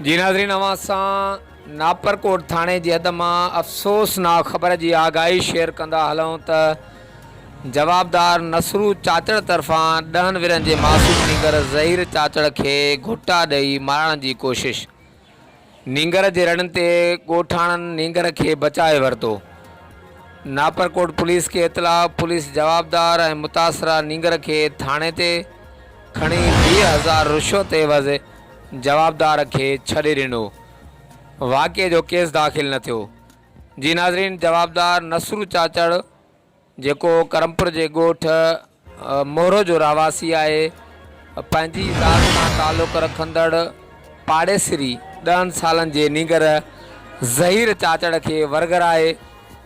जी नाज़रीन, अवां सां नापरकोट थाणे जी हद मां अफ़सोसनाक ख़बर जी आगाही शेयर कंदा हलूं त जवाबदार नसरू चाचड़ तरफ़ां 10 विरनि जे मासूम नींगर ज़हीर चाचड़ खे घुटा ॾेई मारण जी कोशिश। नींगर जे रड़नि ते ॻोठाणनि नींगर खे बचाए वरितो। नापरकोट पुलिस खे इतलाह। पुलिस जवाबदार ऐं मुतासिरा नींगर खे थाणे ते खणी 20,000 रुश्वत एवज़ जवाबदार खे छॾे ॾिनो। वाक़े जो केस दाख़िल न थियो। जी नाज़रीन, जवाबदार नसरू चाचड़ जेको करमपुर जे ॻोठ मोहरो जो रहवासी आहे, पंहिंजी ज़ात सां तालुक़ रखंदड़ पाड़ेसिरी 10 सालनि जे नींगर ज़हीर चाचड़ खे वरगराए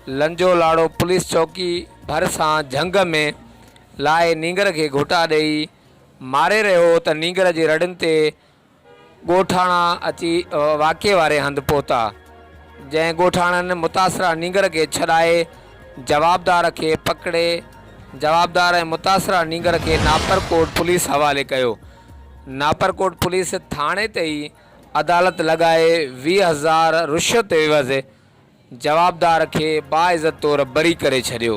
लंजो लाड़ो पुलिस चौकी भरिसां झंग में लाइ नींगर खे घुटा ॾेई मारे रहियो त नींगर जे रड़ियुनि ते ॻोठाणा अची वाक़े वारे हंधि पहुता, जंहिं ॻोठाणनि मुतासिरा नींगर खे छॾाए जवाबदार खे पकिड़े जवाबदार ऐं मुतासिरा नींगर खे नापरकोट पुलिस हवाले कयो। नापरकोट पुलिस थाणे ते ई अदालत लॻाए 20,000 रुश्वत एवज़ जवाबदार खे बाइज़त तौरु बरी करे छॾियो,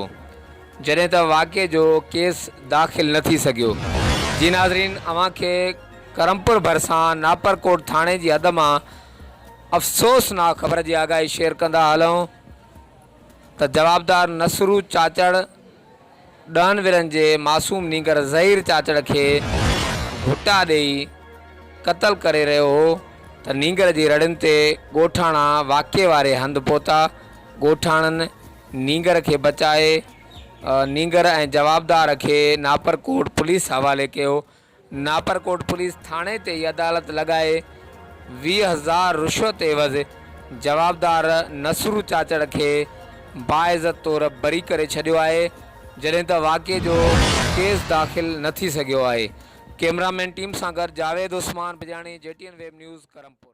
जॾहिं त वाक़े जो केस दाख़िल न थी सघियो। जी नाज़रीन, अव्हां खे करमपुर भरिसां नापरकोट थाणे जी हद मां अफ़सोसनाक ख़बर जी आगाही शेयर कंदा हलूं त जवाबदार नसरू चाचड़ 10 विरनि जे मासूम नींगर ज़हीर चाचड़ खे घुटा ॾेई क़तल करे रहियो हो त नींगर जी रड़ियुनि ते ॻोठाणा वाक़े वारे हंधि पहुता। ॻोठाणनि नींगर खे बचाए नींगर ऐं जवाबदार खे नापरकोट पुलिस हवाले कयो। नापरकोट पुलिस थाणे ते ई अदालत लॻाए 20,000 रुश्वत एवज़ जवाबदार नसरू चाचड़ खे बाइज़त तौरु बरी करे छॾियो आहे, जॾहिं त वाक़े जो केस दाख़िल न थी सघियो आहे। कैमरामैन टीम सां गॾु Javed Usman Bijani, JTN web news, Karampur.